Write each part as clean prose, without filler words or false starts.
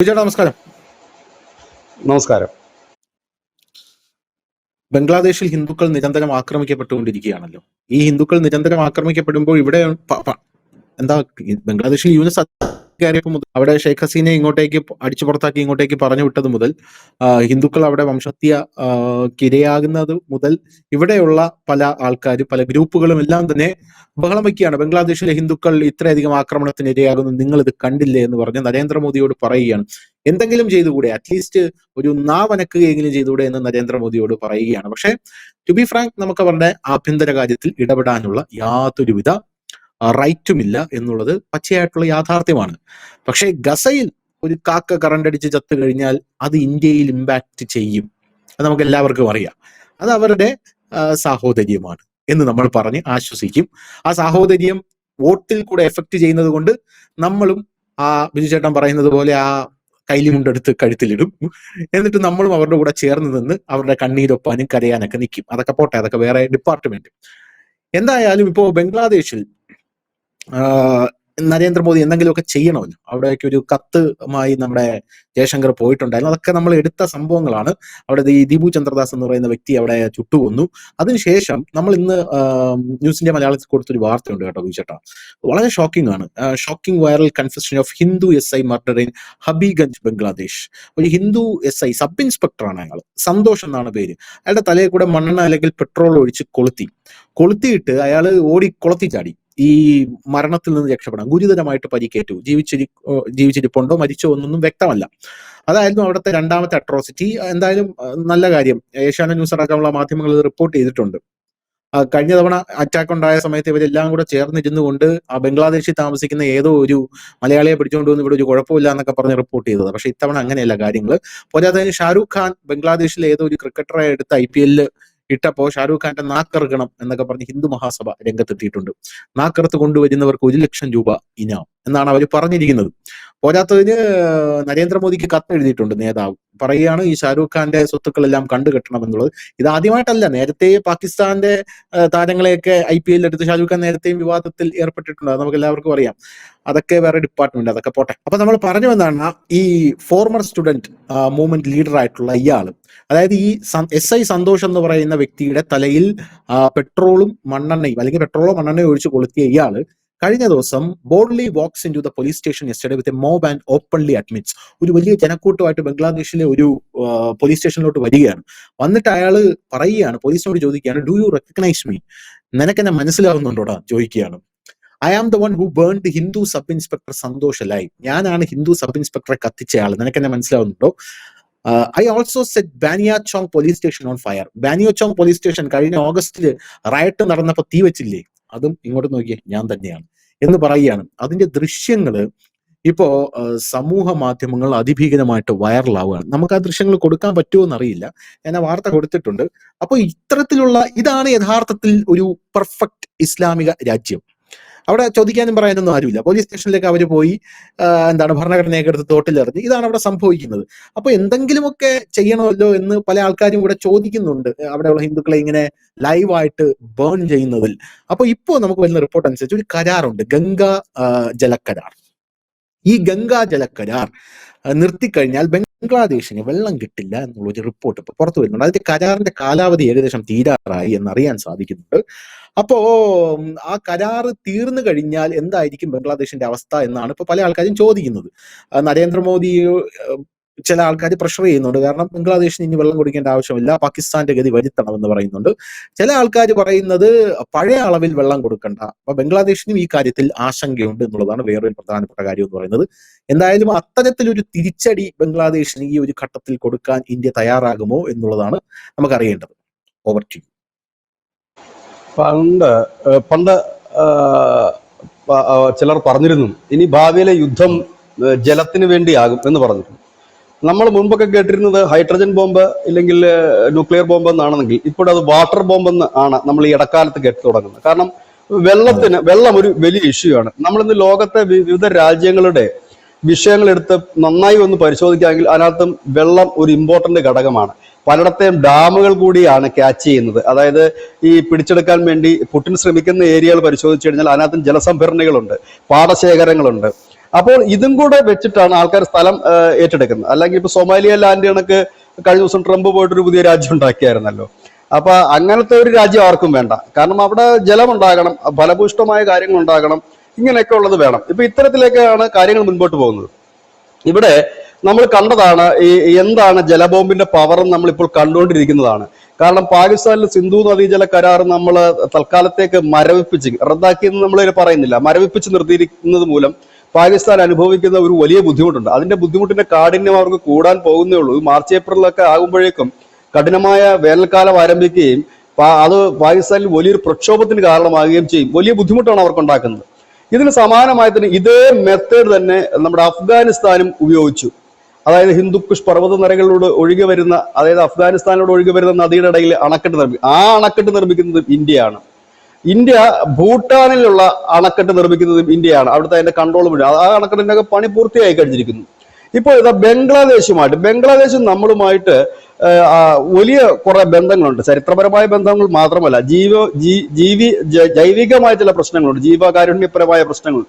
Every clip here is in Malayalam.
ചേട്ടാ നമസ്കാരം. നമസ്കാരം. ബംഗ്ലാദേശിൽ ഹിന്ദുക്കൾ നിരന്തരം ആക്രമിക്കപ്പെട്ടുകൊണ്ടിരിക്കുകയാണല്ലോ. ഈ ഹിന്ദുക്കൾ നിരന്തരം ആക്രമിക്കപ്പെടുമ്പോൾ ഇവിടെ എന്താ ബംഗ്ലാദേശിൽ യൂനിസ് കയറിയപ്പോൾ മുതൽ അവിടെ ഷെയ്ഖ് ഹസീനെ ഇങ്ങോട്ടേക്ക് അടിച്ചു പുറത്താക്കി ഇങ്ങോട്ടേക്ക് പറഞ്ഞു വിട്ടത് മുതൽ ഹിന്ദുക്കൾ അവിടെ വംശഹത്യ ഇരയാകുന്നത് മുതൽ ഇവിടെയുള്ള പല ആൾക്കാരും പല ഗ്രൂപ്പുകളും എല്ലാം തന്നെ ബഹളം വയ്ക്കുകയാണ്. ബംഗ്ലാദേശിലെ ഹിന്ദുക്കൾ ഇത്രയധികം ആക്രമണത്തിന് ഇരയാകുന്നു, നിങ്ങൾ ഇത് കണ്ടില്ലേ എന്ന് പറഞ്ഞ് നരേന്ദ്രമോദിയോട് പറയുകയാണ്. എന്തെങ്കിലും ചെയ്തുകൂടെ, അറ്റ്ലീസ്റ്റ് ഒരു നാവനക്കുകയെങ്കിലും ചെയ്തുകൂടെ എന്ന് നരേന്ദ്രമോദിയോട് പറയുകയാണ്. പക്ഷേ ടു ബി ഫ്രാങ്ക്, നമുക്ക് അവരുടെ ആഭ്യന്തര കാര്യത്തിൽ ഇടപെടാനുള്ള യാതൊരുവിധ റൈറ്റുമില്ല എന്നുള്ളത് പച്ചയായിട്ടുള്ള യാഥാർത്ഥ്യമാണ്. പക്ഷേ ഗസയിൽ ഒരു കാക്ക കറണ്ടടിച്ച് ചത്തു കഴിഞ്ഞാൽ അത് ഇന്ത്യയിൽ ഇമ്പാക്ട് ചെയ്യും, അത് നമുക്ക് എല്ലാവർക്കും അറിയാം. അത് അവരുടെ സാഹോദര്യമാണ് എന്ന് നമ്മൾ പറഞ്ഞ് ആശ്വസിക്കും. ആ സാഹോദര്യം വോട്ടിൽ കൂടെ എഫക്ട് ചെയ്യുന്നത് കൊണ്ട് നമ്മളും ആ ബിജുചേട്ടൻ പറയുന്നത് പോലെ ആ കൈലിമുണ്ടെടുത്ത് കഴുത്തിലിടും. എന്നിട്ട് നമ്മളും അവരുടെ കൂടെ ചേർന്ന് നിന്ന് അവരുടെ കണ്ണീരൊപ്പാനും കരയാനൊക്കെ നിൽക്കും. അതൊക്കെ പോട്ടെ, അതൊക്കെ വേറെ ഡിപ്പാർട്ട്മെന്റ്. എന്തായാലും ഇപ്പോ ബംഗ്ലാദേശിൽ നരേന്ദ്രമോദി എന്തെങ്കിലുമൊക്കെ ചെയ്യണമല്ലോ. അവിടേക്ക് ഒരു കത്തുമായി നമ്മുടെ ജയശങ്കർ പോയിട്ടുണ്ടായിരുന്നു. അതൊക്കെ നമ്മൾ എടുത്ത സംഭവങ്ങളാണ്. അവിടെ ഈ ദീപു ചന്ദ്രദാസ് എന്ന് പറയുന്ന വ്യക്തി അവിടെ ചുട്ടുകൊന്നു. അതിനുശേഷം നമ്മൾ ഇന്ന് ന്യൂസ് ഇന്ത്യ മലയാളത്തിൽ കൊടുത്തൊരു വാർത്തയുണ്ട് കേട്ടോ ബിജുചേട്ടാ, വളരെ ഷോക്കിംഗ് ആണ്. Shocking viral confession of Hindu SI murder in Habiganj Bangladesh. ഒരു ഹിന്ദു SI സബ് ഇൻസ്പെക്ടറാണ് അയാൾ, സന്തോഷ് എന്നാണ് പേര്. അയാളുടെ തലയിൽ കൂടെ മണ്ണെണ്ണ അല്ലെങ്കിൽ പെട്രോൾ ഒഴിച്ച് കൊളുത്തിയിട്ട് അയാൾ ഓടി കുളത്തി ചാടി ഈ മരണത്തിൽ നിന്ന് രക്ഷപ്പെടാം. ഗുരുതരമായിട്ട് പരിക്കേറ്റു. ജീവിച്ചിരിപ്പുണ്ടോ മരിച്ചോ എന്നൊന്നും വ്യക്തമല്ല. അതായിരുന്നു അവിടുത്തെ രണ്ടാമത്തെ അട്രോസിറ്റി. എന്തായാലും നല്ല കാര്യം, ഏഷ്യാനെറ്റ് ന്യൂസ് അടക്കമുള്ള മാധ്യമങ്ങൾ ഇത് റിപ്പോർട്ട് ചെയ്തിട്ടുണ്ട്. കഴിഞ്ഞ തവണ അറ്റാക്ക് ഉണ്ടായ സമയത്ത് ഇവരെല്ലാം കൂടെ ചേർന്നിരുന്നു കൊണ്ട് ആ ബംഗ്ലാദേശിൽ താമസിക്കുന്ന ഏതോ ഒരു മലയാളിയെ പിടിച്ചുകൊണ്ട് വന്ന് ഇവിടെ ഒരു കുഴപ്പമില്ല എന്നൊക്കെ പറഞ്ഞ് റിപ്പോർട്ട് ചെയ്തത്. പക്ഷെ ഇത്തവണ അങ്ങനെയല്ല കാര്യങ്ങൾ. പോരാത്തതിന് ഷാരൂഖ് ഖാൻ ബംഗ്ലാദേശിലെ ഏതോ ഒരു ക്രിക്കറ്ററെ എടുത്ത് IPL ഇട്ടപ്പോ ഷാരൂഖ് ഖാന്റെ നാക്കറുകണം എന്നൊക്കെ പറഞ്ഞ് ഹിന്ദു മഹാസഭ രംഗത്തെത്തിയിട്ടുണ്ട്. നാക്കറുത്ത് കൊണ്ടുവരുന്നവർക്ക് 1 ലക്ഷം രൂപ ഇനാം എന്നാണ് അവർ പറഞ്ഞിരിക്കുന്നത്. പോരാത്തതിന് നരേന്ദ്രമോദിക്ക് കത്ത് എഴുതിയിട്ടുണ്ട് നേതാവ്, പറയുകയാണ് ഈ ഷാരൂഖ് ഖാന്റെ സ്വത്തുക്കളെല്ലാം കണ്ടുകെട്ടണം എന്നുള്ളത്. ഇത് ആദ്യമായിട്ടല്ല, നേരത്തെ പാകിസ്ഥാന്റെ താരങ്ങളെയൊക്കെ IPL എടുത്ത് ഷാരൂഖ് ഖാൻ നേരത്തെയും വിവാദത്തിൽ ഏർപ്പെട്ടിട്ടുണ്ട്. അത് നമുക്ക് എല്ലാവർക്കും അറിയാം. അതൊക്കെ വേറെ ഡിപ്പാർട്ട്മെന്റ്, അതൊക്കെ പോട്ടെ. അപ്പൊ നമ്മൾ പറഞ്ഞു വന്നാണ് ഈ ഫോർമർ സ്റ്റുഡന്റ് മൂവ്മെന്റ് ലീഡർ ആയിട്ടുള്ള ഇയാള്, അതായത് ഈ SI സന്തോഷ് എന്ന് പറയുന്ന വ്യക്തിയുടെ തലയിൽ പെട്രോളും മണ്ണെണ്ണയും അല്ലെങ്കിൽ പെട്രോളോ മണ്ണെണ്ണയോ ഒഴിച്ച് കൊളുത്തിയ ഇയാള് കഴിഞ്ഞ ദിവസം boldly walks into the police station yesterday with a mob and openly admits. ഒരു വലിയ ജനക്കൂട്ടമായിട്ട് ബംഗ്ലാദേശിലെ ഒരു പോലീസ് സ്റ്റേഷനിലോട്ട് വരികയാണ്. വന്നിട്ട് അയാള് പറയുകയാണ്, പോലീസിനോട് ചോദിക്കുകയാണ്, ഡു യു റെക്കഗ്നൈസ് മീ, നിനക്കെന്നെ മനസ്സിലാവുന്നുണ്ടോടാ ചോദിക്കുകയാണ്. I am the one who burned Hindu sub inspector Santosh alive, ഞാനാണ് ഹിന്ദു സബ് ഇൻസ്പെക്ടറെ കത്തിച്ചയാൾ, നിനക്കെന്നെ മനസ്സിലാവുന്നുണ്ടോ? I also set Baniachong police station on fire. Baniachong police station കഴിഞ്ഞ ഓഗസ്റ്റില് റയറ്റ് നടന്നപ്പോ തീ വെച്ചില്ലേ, അതും ഇങ്ങോട്ട് നോക്കിയേ ഞാൻ തന്നെയാണ് എന്ന് പറയുകയാണ്. അതിന്റെ ദൃശ്യങ്ങള് ഇപ്പോ സമൂഹ മാധ്യമങ്ങൾ അതിഭീകരമായിട്ട് വൈറലാവുകയാണ്. നമുക്ക് ആ ദൃശ്യങ്ങൾ കൊടുക്കാൻ പറ്റുമോ എന്നറിയില്ല, ഞാൻ ആ വാർത്ത കൊടുത്തിട്ടുണ്ട്. അപ്പൊ ഇത്തരത്തിലുള്ള ഇതാണ് യഥാർത്ഥത്തിൽ ഒരു പെർഫെക്റ്റ് ഇസ്ലാമിക രാജ്യം. അവിടെ ചോദിക്കാനും പറയാനൊന്നും ആരുമില്ല. പോലീസ് സ്റ്റേഷനിലേക്ക് അവർ പോയി ഭരണഘടനയൊക്കെ എടുത്ത് തോട്ടിലെറിഞ്ഞ് ഇതാണ് അവിടെ സംഭവിക്കുന്നത്. അപ്പൊ എന്തെങ്കിലുമൊക്കെ ചെയ്യണമല്ലോ എന്ന് പല ആൾക്കാരും ഇവിടെ ചോദിക്കുന്നുണ്ട്, അവിടെയുള്ള ഹിന്ദുക്കളെ ഇങ്ങനെ ലൈവായിട്ട് ബേൺ ചെയ്യുന്നതിൽ. അപ്പൊ ഇപ്പോ നമുക്ക് വരുന്ന റിപ്പോർട്ട് അനുസരിച്ച് ഒരു കരാറുണ്ട്, ഗംഗാ ജലക്കരാർ. ഈ ഗംഗാ ജലക്കരാർ നിർത്തിക്കഴിഞ്ഞാൽ ബംഗ്ലാദേശിന് വെള്ളം കിട്ടില്ല എന്നുള്ളൊരു റിപ്പോർട്ട് ഇപ്പൊ പുറത്തു വരുന്നുണ്ട്. അതിന്റെ കരാറിന്റെ കാലാവധി ഏകദേശം തീരാറായി എന്നറിയാൻ സാധിക്കുന്നുണ്ട്. അപ്പോ ആ കരാറ് തീർന്നു കഴിഞ്ഞാൽ എന്തായിരിക്കും ബംഗ്ലാദേശിന്റെ അവസ്ഥ എന്നാണ് ഇപ്പൊ പല ആൾക്കാരും ചോദിക്കുന്നത്. നരേന്ദ്രമോദി ചില ആൾക്കാർ പ്രഷർ ചെയ്യുന്നുണ്ട്, കാരണം ബംഗ്ലാദേശിന് ഇനി വെള്ളം കൊടുക്കേണ്ട ആവശ്യമില്ല, പാകിസ്ഥാന്റെ ഗതി വരുത്തണമെന്ന് പറയുന്നുണ്ട്. ചില ആൾക്കാർ പറയുന്നത് പഴയ അളവിൽ വെള്ളം കൊടുക്കണ്ട. അപ്പൊ ബംഗ്ലാദേശിനും ഈ കാര്യത്തിൽ ആശങ്കയുണ്ട് എന്നുള്ളതാണ് വേറൊരു പ്രധാനപ്പെട്ട കാര്യം എന്ന് പറയുന്നത്. എന്തായാലും അത്തരത്തിലൊരു തിരിച്ചടി ബംഗ്ലാദേശിന് ഈ ഒരു ഘട്ടത്തിൽ കൊടുക്കാൻ ഇന്ത്യ തയ്യാറാകുമോ എന്നുള്ളതാണ് നമുക്കറിയേണ്ടത്. Over to you. പണ്ട് ചിലർ പറഞ്ഞിരുന്നു ഇനി ഭാവിയിലെ യുദ്ധം ജലത്തിന് വേണ്ടിയാകും എന്ന് പറഞ്ഞിരുന്നു. നമ്മൾ മുൻപൊക്കെ കേട്ടിരുന്നത് ഹൈഡ്രജൻ ബോംബ് ഇല്ലെങ്കിൽ ന്യൂക്ലിയർ ബോംബ് എന്നാണെങ്കിൽ ഇപ്പോഴത് വാട്ടർ ബോംബ് എന്ന് ആണ് നമ്മൾ ഈ ഇടക്കാലത്ത് കേട്ടു തുടങ്ങുന്നത്. കാരണം വെള്ളം ഒരു വലിയ ഇഷ്യൂ ആണ്. നമ്മളിന്ന് ലോകത്തെ വിവിധ രാജ്യങ്ങളുടെ വിഷയങ്ങൾ എടുത്ത് നന്നായി ഒന്ന് പരിശോധിക്കുകയാണെങ്കിൽ അതിനകത്തും വെള്ളം ഒരു ഇമ്പോർട്ടന്റ് ഘടകമാണ്. പലയിടത്തെയും ഡാമുകൾ കൂടിയാണ് ക്യാച്ച് ചെയ്യുന്നത്. അതായത് ഈ പിടിച്ചെടുക്കാൻ വേണ്ടി പുടിൻ ശ്രമിക്കുന്ന ഏരിയകൾ പരിശോധിച്ചു കഴിഞ്ഞാൽ അതിനകത്തും ജലസംഭരണികളുണ്ട്, പാടശേഖരങ്ങളുണ്ട്. അപ്പോൾ ഇതും കൂടെ വെച്ചിട്ടാണ് ആൾക്കാർ സ്ഥലം ഏറ്റെടുക്കുന്നത്. അല്ലെങ്കിൽ ഇപ്പൊ സൊമാലിയ ലാൻഡ് കണക്ക് കഴിഞ്ഞ ദിവസം ട്രംപ് പോയിട്ടൊരു പുതിയ രാജ്യം ഉണ്ടാക്കിയായിരുന്നല്ലോ. അപ്പൊ അങ്ങനത്തെ ഒരു രാജ്യം ആർക്കും വേണ്ട. കാരണം അവിടെ ജലം ഉണ്ടാകണം, ഫലഭൂഷ്ടമായ കാര്യങ്ങൾ ഉണ്ടാകണം, ഇങ്ങനെയൊക്കെ ഉള്ളത് വേണം. ഇപ്പൊ ഇത്തരത്തിലേക്കാണ് കാര്യങ്ങൾ മുൻപോട്ട് പോകുന്നത്. ഇവിടെ നമ്മൾ കണ്ടതാണ് എന്താണ് ജലബോംബിന്റെ പവർ നമ്മൾ ഇപ്പോൾ കണ്ടുകൊണ്ടിരിക്കുന്നതാണ്. കാരണം പാകിസ്ഥാനിൽ സിന്ധു നദീജല കരാർ നമ്മൾ തൽക്കാലത്തേക്ക് മരവിപ്പിച്ച് റദ്ദാക്കിയെന്ന് നമ്മൾ പറയുന്നില്ല, മരവിപ്പിച്ച് നിർത്തിയിരിക്കുന്നത് മൂലം പാകിസ്ഥാൻ അനുഭവിക്കുന്ന ഒരു വലിയ ബുദ്ധിമുട്ടുണ്ട്. അതിന്റെ ബുദ്ധിമുട്ടിന്റെ കാഠിന്യം അവർക്ക് കൂടാൻ പോകുന്നേ ഉള്ളൂ. മാർച്ച് ഏപ്രിലൊക്കെ ആകുമ്പോഴേക്കും കഠിനമായ വേനൽക്കാലം ആരംഭിക്കുകയും അത് പാകിസ്ഥാനിൽ വലിയൊരു പ്രക്ഷോഭത്തിന് കാരണമാകുകയും ചെയ്യും. വലിയ ബുദ്ധിമുട്ടാണ് അവർക്ക് ഉണ്ടാക്കുന്നത്. ഇതിന് സമാനമായി തന്നെ ഇതേ മെത്തേഡ് തന്നെ നമ്മുടെ അഫ്ഗാനിസ്ഥാനും ഉപയോഗിച്ചു. അതായത് ഹിന്ദുക്കുഷ് പർവ്വത നിരകളിലൂടെ ഒഴുകി വരുന്ന, അതായത് അഫ്ഗാനിസ്ഥാനിലൂടെ ഒഴുകി വരുന്ന നദിയുടെ ഇടയിൽ അണക്കെട്ട് നിർമ്മിക്കും. ആ അണക്കെട്ട് നിർമ്മിക്കുന്നത് ഇന്ത്യയാണ്. ഇന്ത്യ ഭൂട്ടാനിലുള്ള അണക്കെട്ട് നിർമ്മിക്കുന്നതും ഇന്ത്യയാണ്. അവിടുത്തെ അതിന്റെ കൺട്രോൾ മുഴുവൻ ആ അണക്കെട്ടിന്റെ ഒക്കെ പണി പൂർത്തിയായി കഴിഞ്ഞിരിക്കുന്നു. ഇപ്പോൾ ഇതാ ബംഗ്ലാദേശും നമ്മളുമായിട്ട് വലിയ കുറെ ബന്ധങ്ങളുണ്ട്. ചരിത്രപരമായ ബന്ധങ്ങൾ മാത്രമല്ല, ജൈവികമായ ചില പ്രശ്നങ്ങളുണ്ട്, ജീവകാരുണ്യപരമായ പ്രശ്നങ്ങൾ.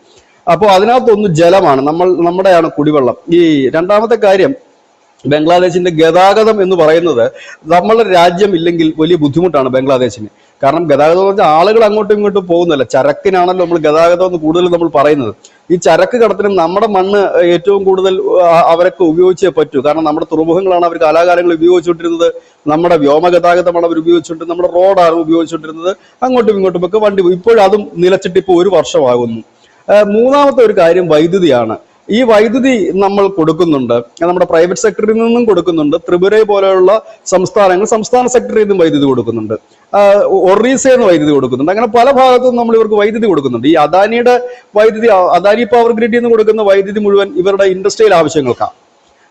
അപ്പോൾ അതിനകത്തൊന്ന് ജലമാണ്, നമ്മുടെയാണ് കുടിവെള്ളം. ഈ രണ്ടാമത്തെ കാര്യം, ബംഗ്ലാദേശിന്റെ ഗതാഗതം എന്ന് പറയുന്നത് നമ്മളുടെ രാജ്യം ഇല്ലെങ്കിൽ വലിയ ബുദ്ധിമുട്ടാണ് ബംഗ്ലാദേശിന്. കാരണം ഗതാഗതം എന്ന് വെച്ചാൽ ആളുകൾ അങ്ങോട്ടും ഇങ്ങോട്ടും പോകുന്നില്ല, ചരക്കിനാണല്ലോ നമ്മൾ ഗതാഗതം എന്ന് കൂടുതൽ നമ്മൾ പറയുന്നത്. ഈ ചരക്ക് കടത്തിനും നമ്മുടെ മണ്ണ് ഏറ്റവും കൂടുതൽ അവരൊക്കെ ഉപയോഗിച്ചേ പറ്റൂ. കാരണം നമ്മുടെ തുറമുഖങ്ങളാണ് അവർ കാലാകാലങ്ങൾ ഉപയോഗിച്ചുകൊണ്ടിരുന്നത്, നമ്മുടെ വ്യോമഗതാഗതമാണ് അവർ ഉപയോഗിച്ചുകൊണ്ടിരുന്നത്, നമ്മുടെ റോഡാണ് ഉപയോഗിച്ചുകൊണ്ടിരുന്നത്. അങ്ങോട്ടും ഇങ്ങോട്ടും ഒക്കെ വണ്ടി ഇപ്പോഴതും നിലച്ചിട്ട് ഇപ്പോൾ 1 വർഷമാകുന്നു. മൂന്നാമത്തെ ഒരു കാര്യം വൈദ്യുതിയാണ്. ഈ വൈദ്യുതി നമ്മൾ കൊടുക്കുന്നുണ്ട്, നമ്മുടെ പ്രൈവറ്റ് സെക്ടറിൽ നിന്നും കൊടുക്കുന്നുണ്ട്. ത്രിപുര പോലെയുള്ള സംസ്ഥാന സെക്ടറിൽ നിന്നും വൈദ്യുതി കൊടുക്കുന്നുണ്ട്, ഒറീസയിൽ നിന്ന് വൈദ്യുതി കൊടുക്കുന്നുണ്ട്. അങ്ങനെ പല ഭാഗത്തും നമ്മൾ ഇവർക്ക് വൈദ്യുതി കൊടുക്കുന്നുണ്ട്. ഈ അദാനിയുടെ വൈദ്യുതി, അദാനി പവർ ഗ്രിഡിൽ നിന്ന് കൊടുക്കുന്ന വൈദ്യുതി മുഴുവൻ ഇവരുടെ ഇൻഡസ്ട്രിയൽ ആവശ്യങ്ങൾക്കാണ്.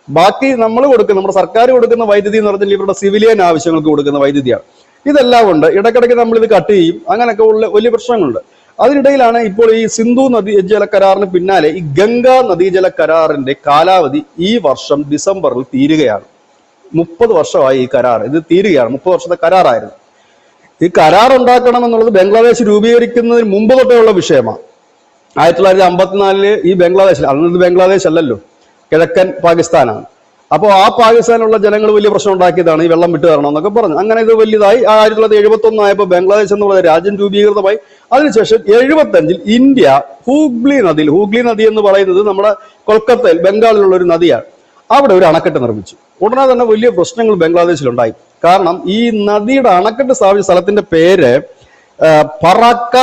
ബാക്കി നമ്മൾ കൊടുക്കുന്ന, നമ്മുടെ സർക്കാർ കൊടുക്കുന്ന വൈദ്യുതി എന്ന് പറഞ്ഞാൽ ഇവരുടെ സിവിലിയൻ ആവശ്യങ്ങൾക്ക് കൊടുക്കുന്ന വൈദ്യുതിയാണ്. ഇതെല്ലാം കൊണ്ട് ഇടയ്ക്കിടയ്ക്ക് നമ്മൾ ഇത് കട്ട് ചെയ്യും. അങ്ങനെയൊക്കെ ഉള്ള വലിയ പ്രശ്നങ്ങളുണ്ട്. അതിനിടയിലാണ് ഇപ്പോൾ ഈ സിന്ധു നദീജല കരാറിന് പിന്നാലെ ഈ ഗംഗാ നദീജല കരാറിന്റെ കാലാവധി ഈ വർഷം ഡിസംബറിൽ തീരുകയാണ്. 30 വർഷമായി ഈ കരാർ, ഇത് തീരുകയാണ്. 30 വർഷത്തെ കരാറായിരുന്നു. ഈ കരാർ ഉണ്ടാക്കണം എന്നുള്ളത് ബംഗ്ലാദേശ് രൂപീകരിക്കുന്നതിന് മുമ്പ് തൊട്ടേയുള്ള വിഷയമാണ്. 1954 ഈ ബംഗ്ലാദേശിൽ, അന്നത് ബംഗ്ലാദേശ് അല്ലല്ലോ, കിഴക്കൻ പാകിസ്ഥാനാണ്. അപ്പോൾ ആ പാകിസ്ഥാനിലുള്ള ജനങ്ങൾ വലിയ പ്രശ്നം ഉണ്ടാക്കിയതാണ് ഈ വെള്ളം വിട്ടു തരണം എന്നൊക്കെ പറഞ്ഞു. അങ്ങനെ ഇത് വലുതായി 1971 ആയപ്പോൾ ബംഗ്ലാദേശ് എന്ന് പറയുന്ന രാജ്യം രൂപീകൃതമായി. അതിനുശേഷം 75 ഇന്ത്യ ഹൂഗ്ലി നദി എന്ന് പറയുന്നത് നമ്മുടെ കൊൽക്കത്തയിൽ ബംഗാളിലുള്ള ഒരു നദിയാണ്, അവിടെ ഒരു അണക്കെട്ട് നിർമ്മിച്ചു. ഉടനെ തന്നെ വലിയ പ്രശ്നങ്ങൾ ബംഗ്ലാദേശിലുണ്ടായി. കാരണം ഈ നദിയുടെ അണക്കെട്ട് സ്ഥാപിച്ച സ്ഥലത്തിന്റെ പേര് ഫറാക്ക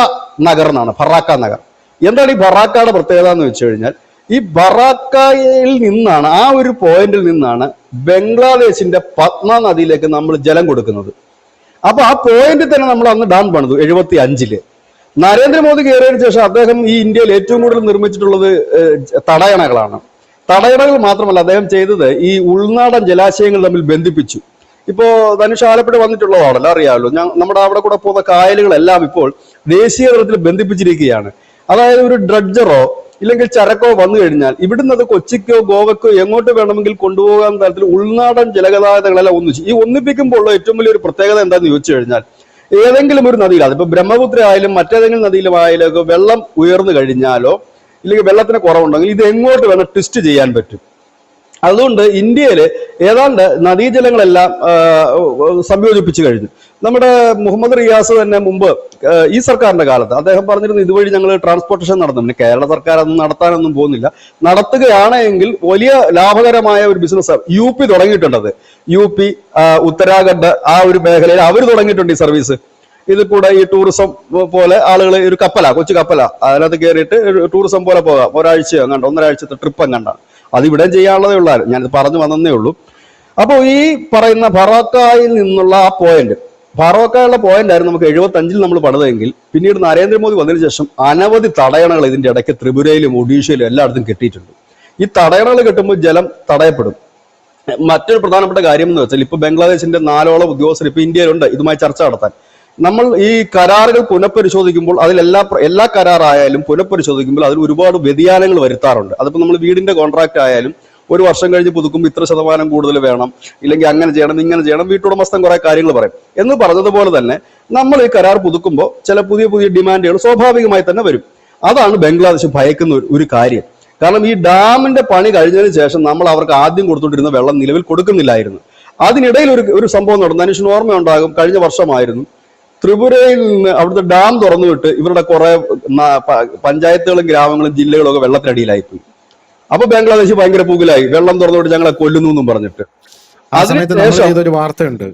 നഗർ എന്നാണ്. ഫറാക്ക നഗർ. എന്താണ് ഈ ഫറാക്കയുടെ പ്രത്യേകത എന്ന് വെച്ച് കഴിഞ്ഞാൽ, ഈ ബറാക്കയിൽ നിന്നാണ്, ആ ഒരു പോയിന്റിൽ നിന്നാണ് ബംഗ്ലാദേശിന്റെ പത്മ നദിയിലേക്ക് നമ്മൾ ജലം കൊടുക്കുന്നത്. അപ്പൊ ആ പോയിന്റിൽ തന്നെ നമ്മൾ അന്ന് ഡാം പണിതു 75. നരേന്ദ്രമോദി കയറിയതിനു ശേഷം അദ്ദേഹം ഈ ഇന്ത്യയിൽ ഏറ്റവും കൂടുതൽ നിർമ്മിച്ചിട്ടുള്ളത് തടയണകളാണ്. തടയണകൾ മാത്രമല്ല, അദ്ദേഹം ചെയ്തത് ഈ ഉൾനാടൻ ജലാശയങ്ങൾ തമ്മിൽ ബന്ധിപ്പിച്ചു. ഇപ്പോ ധനുഷ് ആലപ്പുഴ വന്നിട്ടുള്ളതാണല്ലോ, അറിയാമല്ലോ. നമ്മുടെ അവിടെ കൂടെ പോകുന്ന കായലുകളെല്ലാം ഇപ്പോൾ ദേശീയ തലത്തിൽ ബന്ധിപ്പിച്ചിരിക്കുകയാണ്. അതായത് ഒരു ഡ്രഡ്ജറോ ഇല്ലെങ്കിൽ ചരക്കോ വന്നു കഴിഞ്ഞാൽ ഇവിടുന്ന് അത് കൊച്ചിക്കോ ഗോവക്കോ എങ്ങോട്ട് വേണമെങ്കിൽ കൊണ്ടുപോകാൻ തരത്തിൽ ഉൾനാടൻ ജലഗതാഗതങ്ങളെല്ലാം ഒന്നിച്ചു. ഈ ഒന്നിപ്പിക്കുമ്പോൾ ഉള്ള ഏറ്റവും വലിയൊരു പ്രത്യേകത എന്താണെന്ന് ചോദിച്ചു കഴിഞ്ഞാൽ, ഏതെങ്കിലും ഒരു നദിയിൽ, അതിപ്പോ ബ്രഹ്മപുത്ര ആയാലും മറ്റേതെങ്കിലും നദിയിലും ആയാലും വെള്ളം ഉയർന്നു കഴിഞ്ഞാലോ ഇല്ലെങ്കിൽ വെള്ളത്തിന് കുറവുണ്ടെങ്കിൽ ഇത് എങ്ങോട്ട് വേണം ട്വിസ്റ്റ് ചെയ്യാൻ പറ്റും. അതുകൊണ്ട് ഇന്ത്യയിൽ ഏതാണ്ട് നദീജലങ്ങളെല്ലാം സംയോജിപ്പിച്ചു കഴിഞ്ഞു. നമ്മുടെ മുഹമ്മദ് റിയാസ് തന്നെ മുമ്പ് ഈ സർക്കാരിന്റെ കാലത്ത് അദ്ദേഹം പറഞ്ഞിരുന്നു, ഇതുവഴി ഞങ്ങൾ ട്രാൻസ്പോർട്ടേഷൻ നടന്നു. പിന്നെ കേരള സർക്കാർ അതൊന്നും നടത്താനൊന്നും പോകുന്നില്ല. നടത്തുകയാണെങ്കിൽ വലിയ ലാഭകരമായ ഒരു ബിസിനസ് UP തുടങ്ങിയിട്ടുണ്ടത്. UP, ഉത്തരാഖണ്ഡ് ആ ഒരു മേഖലയിൽ അവർ തുടങ്ങിയിട്ടുണ്ട് ഈ സർവീസ്. ഇത് കൂടെ ഈ ടൂറിസം പോലെ ആളുകൾ ഒരു കൊച്ചു കപ്പലാ, അതിനകത്ത് കയറിയിട്ട് ടൂറിസം പോലെ പോകാം. ഒരാഴ്ചയോ അങ്ങാണ്ട് 1.5 ആഴ്ചത്തെ ട്രിപ്പ് അങ്ങാണ്ടാണ്. അതിവിടെ ചെയ്യാനുള്ളതേ ഉള്ളായിരുന്നു. ഞാനിത് പറഞ്ഞു വന്നേ ഉള്ളൂ. അപ്പോൾ ഈ പറയുന്ന ഫറാക്കയിൽ നിന്നുള്ള ആ പോയിന്റ്, ഫറാക്കയുള്ള പോയിന്റ് ആയിരുന്നു നമുക്ക് 75 നമ്മൾ പണിതെങ്കിൽ, പിന്നീട് നരേന്ദ്രമോദി വന്നതിന് ശേഷം അനവധി തടയണകൾ ഇതിന്റെ ഇടയ്ക്ക് ത്രിപുരയിലും ഒഡീഷയിലും എല്ലായിടത്തും കെട്ടിയിട്ടുണ്ട്. ഈ തടയണകൾ കെട്ടുമ്പോൾ ജലം തടയപ്പെടും. മറ്റൊരു പ്രധാനപ്പെട്ട കാര്യം എന്ന് വെച്ചാൽ, ഇപ്പൊ ബംഗ്ലാദേശിന്റെ 4ഓളം ഉദ്യോഗസ്ഥർ ഇപ്പൊ ഇന്ത്യയിലുണ്ട് ഇതുമായി ചർച്ച നടത്താൻ. നമ്മൾ ഈ കരാറുകൾ പുനഃപരിശോധിക്കുമ്പോൾ എല്ലാ കരാറായാലും പുനഃപരിശോധിക്കുമ്പോൾ അതിൽ ഒരുപാട് വ്യതിയാനങ്ങൾ വരുത്താറുണ്ട്. അതിപ്പോൾ നമ്മൾ വീടിന്റെ കോൺട്രാക്ട് ആയാലും 1 വർഷം കഴിഞ്ഞ് പുതുക്കുമ്പോൾ ഇത്ര ശതമാനം കൂടുതൽ വേണം, ഇല്ലെങ്കിൽ അങ്ങനെ ചെയ്യണം, ഇങ്ങനെ ചെയ്യണം, വീട്ടുടമസ്ഥൻ കുറെ കാര്യങ്ങൾ പറയും. എന്ന് പറഞ്ഞതുപോലെ തന്നെ നമ്മൾ ഈ കരാർ പുതുക്കുമ്പോൾ ചില പുതിയ ഡിമാൻഡുകൾ സ്വാഭാവികമായി തന്നെ വരും. അതാണ് ബംഗ്ലാദേശ് ഭയക്കുന്ന ഒരു കാര്യം. കാരണം ഈ ഡാമിന്റെ പണി കഴിഞ്ഞതിന് ശേഷം നമ്മൾ അവർക്ക് ആദ്യം കൊടുത്തുകൊണ്ടിരുന്ന വെള്ളം നിലവിൽ കൊടുക്കുന്നില്ലായിരുന്നു. അതിനിടയിൽ ഒരു സംഭവം നടന്നു, മനുഷ്യന് ഓർമ്മയുണ്ടാകും, കഴിഞ്ഞ വർഷമായിരുന്നു. ത്രിപുരയിൽ നിന്ന് അവിടുത്തെ ഡാം തുറന്നുവിട്ട് ഇവരുടെ കുറെ പഞ്ചായത്തുകളും ഗ്രാമങ്ങളും ജില്ലകളും ഒക്കെ വെള്ളത്തിനടിയിലായിപ്പോയി. അപ്പൊ ബംഗ്ലാദേശ് ഭയങ്കര പൂകിലായി, വെള്ളം തുറന്നുവിട്ട് ഞങ്ങളെ കൊല്ലുന്നു എന്നും പറഞ്ഞിട്ട്. ആ സമയത്ത് നമ്മൾ ചെയ്തൊരു വാർത്തയുണ്ട്,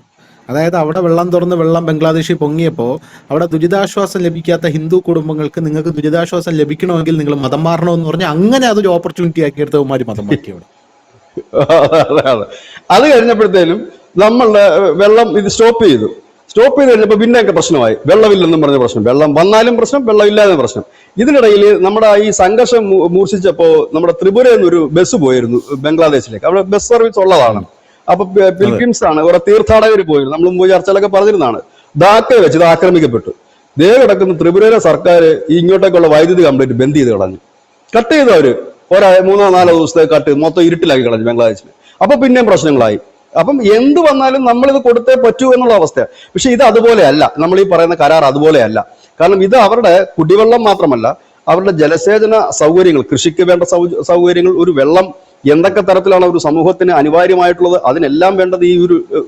അതായത് അവിടെ വെള്ളം തുറന്ന് വെള്ളം ബംഗ്ലാദേശിൽ പൊങ്ങിയപ്പോൾ അവിടെ ദുരിതാശ്വാസം ലഭിക്കാത്ത ഹിന്ദു കുടുംബങ്ങൾക്ക് നിങ്ങൾക്ക് ദുരിതാശ്വാസം ലഭിക്കണമെങ്കിൽ നിങ്ങൾ മതം മാറണമെന്ന് പറഞ്ഞാൽ അങ്ങനെ അതൊരു ഓപ്പർച്യൂണിറ്റി ആക്കിയെടുത്തവന്മാർ മതം മാറ്റി അവിടെ. അത് കഴിഞ്ഞപ്പോഴത്തേനും നമ്മളുടെ വെള്ളം ഇത് സ്റ്റോപ്പ് ചെയ്ത് കഴിഞ്ഞപ്പോൾ പിന്നെയൊക്കെ പ്രശ്നമായി. വെള്ളമില്ലെന്നും പറഞ്ഞ പ്രശ്നം, വെള്ളം വന്നാലും പ്രശ്നം, വെള്ളമില്ലാതെ പ്രശ്നം. ഇതിനിടയിൽ നമ്മുടെ ഈ സംഘർഷം മൂർച്ഛിച്ചപ്പോ നമ്മുടെ ത്രിപുരയിൽ നിന്നൊരു ബസ് പോയിരുന്നു ബംഗ്ലാദേശിലേക്ക്. അവിടെ ബസ് സർവീസ് ഉള്ളതാണ്. അപ്പൊ പിൽഗ്രിംസ് ആണ്, കുറെ തീർത്ഥാടകർ പോയിരുന്നു. നമ്മൾ മുമ്പ് ചർച്ചയിലൊക്കെ പറഞ്ഞിരുന്നതാണ്. ധാക്കയിൽ വെച്ച് ഇത് ആക്രമിക്കപ്പെട്ടു. ദേ കിടക്കുന്ന ത്രിപുരയിലെ സർക്കാർ ഇങ്ങോട്ടേക്കുള്ള വൈദ്യുതി കംപ്ലീറ്റ് ബന്ദ് ചെയ്ത് കളഞ്ഞു, കട്ട് ചെയ്തു. അവര് 3-4 ദിവസത്തെ കട്ട് മൊത്തം ഇരുട്ടിലാക്കി കളഞ്ഞു ബംഗ്ലാദേശിൽ. അപ്പൊ പിന്നെയും പ്രശ്നങ്ങളായി. അപ്പം എന്ത് വന്നാലും നമ്മളിത് കൊടുത്തേ പറ്റൂ എന്നുള്ള അവസ്ഥയാണ്. പക്ഷെ ഇത് അതുപോലെയല്ല, നമ്മൾ ഈ പറയുന്ന കരാർ അതുപോലെയല്ല. കാരണം ഇത് അവരുടെ കുടിവെള്ളം മാത്രമല്ല, അവരുടെ ജലസേചന സൗകര്യങ്ങൾ, കൃഷിക്ക് വേണ്ട സൗകര്യങ്ങൾ, ഒരു വെള്ളം എന്തൊക്കെ തരത്തിലാണ് ഒരു സമൂഹത്തിന് അനിവാര്യമായിട്ടുള്ളത്, അതിനെല്ലാം വേണ്ടത് ഈ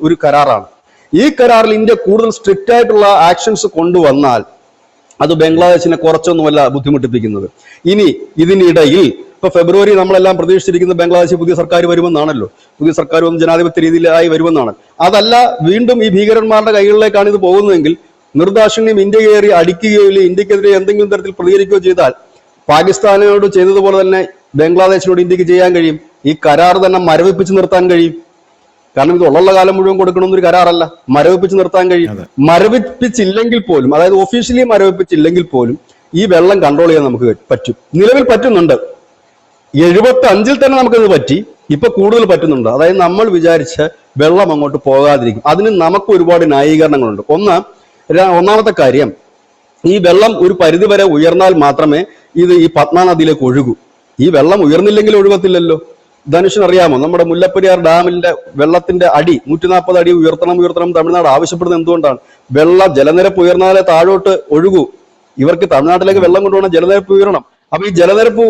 ഒരു കരാറാണ്. ഈ കരാറിൽ ഇന്ത്യ കൂടുതൽ സ്ട്രിക്റ്റ് ആയിട്ടുള്ള ആക്ഷൻസ് കൊണ്ടുവന്നാൽ അത് ബംഗ്ലാദേശിനെ കുറച്ചൊന്നുമല്ല ബുദ്ധിമുട്ടിപ്പിക്കുന്നത്. ഇനി ഇതിനിടയിൽ ഇപ്പൊ ഫെബ്രുവരി നമ്മളെല്ലാം പ്രതീക്ഷിച്ചിരിക്കുന്നത് ബംഗ്ലാദേശിൽ പുതിയ സർക്കാർ വരുമെന്നാണല്ലോ. പുതിയ സർക്കാർ വന്ന് ജനാധിപത്യ രീതിയിലായി വരുമെന്നാണ്. അതല്ല, വീണ്ടും ഈ ഭീകരന്മാരുടെ കൈകളിലേക്കാണ് ഇത് പോകുന്നതെങ്കിൽ നിർദാക്ഷിണ്യം ഇന്ത്യ കയറി അടിക്കുകയോ ഇല്ല ഇന്ത്യക്കെതിരെ എന്തെങ്കിലും തരത്തിൽ പ്രതികരിക്കുകയോ ചെയ്താൽ പാകിസ്ഥാനോട് ചെയ്തതുപോലെ തന്നെ ബംഗ്ലാദേശിനോട് ഇന്ത്യക്ക് ചെയ്യാൻ കഴിയും. ഈ കരാർ തന്നെ മരവിപ്പിച്ച് നിർത്താൻ കഴിയും. കാരണം ഇത് ഉള്ള കാലം മുഴുവൻ കൊടുക്കണമെന്നൊരു കരാറല്ല, മരവിപ്പിച്ച് നിർത്താൻ കഴിയും. മരവിപ്പിച്ചില്ലെങ്കിൽ പോലും, അതായത് ഒഫീഷ്യലി മരവിപ്പിച്ചില്ലെങ്കിൽ പോലും ഈ വെള്ളം കൺട്രോൾ ചെയ്യാൻ നമുക്ക് പറ്റും. നിലവിൽ പറ്റുന്നുണ്ട്. 75-ൽ തന്നെ നമുക്കത് പറ്റി, ഇപ്പൊ കൂടുതൽ പറ്റുന്നുണ്ട്. അതായത് നമ്മൾ വിചാരിച്ച വെള്ളം അങ്ങോട്ട് പോകാതിരിക്കും. അതിന് നമുക്ക് ഒരുപാട് ന്യായീകരണങ്ങളുണ്ട്. ഒന്നാമത്തെ കാര്യം, ഈ വെള്ളം ഒരു പരിധിവരെ ഉയർന്നാൽ മാത്രമേ ഇത് ഈ പത്മ നദിയിലേക്ക് ഒഴുകൂ. ഈ വെള്ളം ഉയർന്നില്ലെങ്കിൽ ഒഴുകത്തില്ലല്ലോ. ധനുഷിന് അറിയാമോ, നമ്മുടെ മുല്ലപ്പെരിയാർ ഡാമിന്റെ വെള്ളത്തിന്റെ അടി 140 അടി ഉയർത്തണം തമിഴ്നാട് ആവശ്യപ്പെടുന്നത് എന്തുകൊണ്ടാണ്? ജലനിരപ്പ് ഉയർന്നാലേ താഴോട്ട് ഒഴുകൂ. ഇവർക്ക് തമിഴ്നാട്ടിലേക്ക് വെള്ളം കൊണ്ടുപോകണം, ജലനിരപ്പ് ഉയരണം. അപ്പൊ ഈ ജലനിരപ്പ്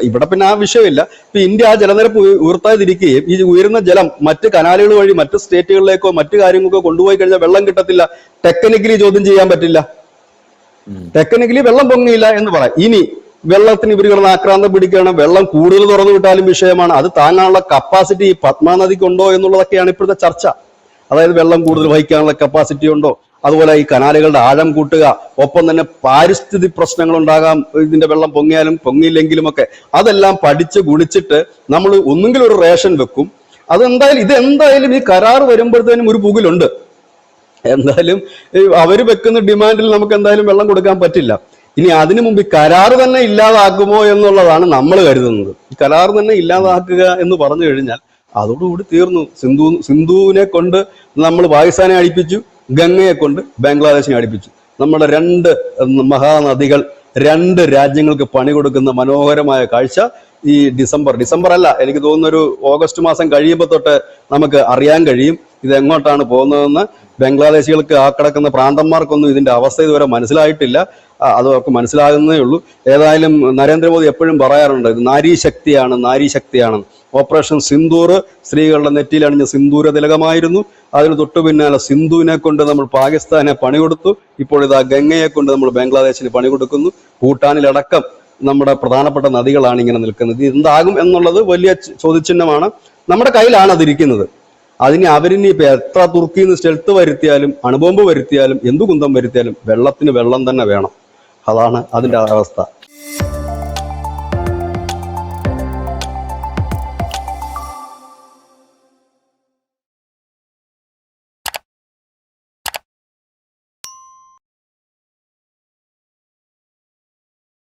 ഇവിടെ പിന്നെ ആ വിഷയമില്ല. ഇപ്പൊ ഇന്ത്യ ആ ജലനിരപ്പ് ഉയർത്താതിരിക്കുകയും ഈ ഉയരുന്ന ജലം മറ്റ് കനാലുകൾ വഴി മറ്റ് സ്റ്റേറ്റുകളിലേക്കോ മറ്റു കാര്യങ്ങൾക്കോ കൊണ്ടുപോയി കഴിഞ്ഞാൽ വെള്ളം കിട്ടത്തില്ല. ടെക്നിക്കലി ചോദ്യം ചെയ്യാൻ പറ്റില്ല, ടെക്നിക്കലി വെള്ളം പൊങ്ങിയില്ല എന്ന് പറയാം. ഇനി വെള്ളത്തിന് ഇവർ കിടന്ന് ആക്രാന്തം പിടിക്കുകയാണ്, വെള്ളം കൂടുതൽ തുറന്നു വിട്ടാലും വിഷയമാണ്. അത് താങ്ങാനുള്ള കപ്പാസിറ്റി ഈ പത്മ നദിക്കുണ്ടോ എന്നുള്ളതൊക്കെയാണ് ഇപ്പോഴത്തെ ചർച്ച. അതായത് വെള്ളം കൂടുതൽ വഹിക്കാനുള്ള കപ്പാസിറ്റി ഉണ്ടോ, അതുപോലെ ഈ കനാലുകളുടെ ആഴം കൂട്ടുക, ഒപ്പം തന്നെ പാരിസ്ഥിതിക പ്രശ്നങ്ങൾ ഉണ്ടാകാം ഇതിന്റെ വെള്ളം പൊങ്ങിയാലും പൊങ്ങിയില്ലെങ്കിലും ഒക്കെ. അതെല്ലാം പഠിച്ച് ഗുണിച്ചിട്ട് നമ്മൾ ഒന്നുകിൽ ഒരു റേഷൻ വെക്കും. ഇതെന്തായാലും ഈ കരാർ വരുമ്പോഴത്തേനും ഒരു പുകിലുണ്ട്. എന്തായാലും അവര് വെക്കുന്ന ഡിമാൻഡിൽ നമുക്ക് എന്തായാലും വെള്ളം കൊടുക്കാൻ പറ്റില്ല. ഇനി അതിനു മുമ്പ് ഈ കരാർ തന്നെ ഇല്ലാതാക്കുമോ എന്നുള്ളതാണ് നമ്മൾ കരുതുന്നത്. ഈ കരാർ തന്നെ ഇല്ലാതാക്കുക എന്ന് പറഞ്ഞു കഴിഞ്ഞാൽ അതോടുകൂടി തീർന്നു. സിന്ധുവിനെ കൊണ്ട് നമ്മൾ പാകിസ്ഥാനെ അടിപ്പിച്ചു, ഗംഗയെ കൊണ്ട് ബംഗ്ലാദേശിനെ അടിപ്പിച്ചു. നമ്മുടെ 2 മഹാനദികൾ 2 രാജ്യങ്ങൾക്ക് പണി കൊടുക്കുന്ന മനോഹരമായ കാഴ്ച ഈ ഡിസംബർ അല്ല, എനിക്ക് തോന്നുന്ന ഒരു ഓഗസ്റ്റ് മാസം കഴിയുമ്പോൾ തൊട്ട് നമുക്ക് അറിയാൻ കഴിയും ഇത് എങ്ങോട്ടാണ് പോകുന്നതെന്ന്. ബംഗ്ലാദേശികൾക്ക് ആ കിടക്കുന്ന പ്രാന്തന്മാർക്കൊന്നും ഇതിന്റെ അവസ്ഥ ഇതുവരെ മനസ്സിലായിട്ടില്ല. അത് അവർക്ക് മനസ്സിലാകുന്നേ ഉള്ളൂ. ഏതായാലും നരേന്ദ്രമോദി എപ്പോഴും പറയാറുണ്ട് ഇത് നാരീശക്തിയാണ്. ഓപ്പറേഷൻ സിന്ദൂർ സ്ത്രീകളുടെ നെറ്റിയിൽ അണിഞ്ഞ സിന്ദൂര തിലകമായിരുന്നു. അതിന് തൊട്ടു പിന്നാലെ സിന്ധുവിനെ കൊണ്ട് നമ്മൾ പാകിസ്ഥാനെ പണി കൊടുത്തു. ഇപ്പോഴിതാ ഗംഗയെ കൊണ്ട് നമ്മൾ ബംഗ്ലാദേശിന് പണി കൊടുക്കുന്നു. ഭൂട്ടാനിലടക്കം നമ്മുടെ പ്രധാനപ്പെട്ട നദികളാണ് ഇങ്ങനെ നിൽക്കുന്നത്. ഇത് എന്താകും എന്നുള്ളത് വലിയ ചോദ്യചിഹ്നമാണ്. നമ്മുടെ കയ്യിലാണ് അതിരിക്കുന്നത്. അവരിനി ഇപ്പൊ എത്ര തുർക്കിയിൽ നിന്ന് സ്റ്റെൽത്ത് വരുത്തിയാലും അണുബോംബ് വരുത്തിയാലും എന്തു കുന്തം വരുത്തിയാലും വെള്ളത്തിന് വെള്ളം തന്നെ വേണം. അതാണ് അതിന്റെ അവസ്ഥ.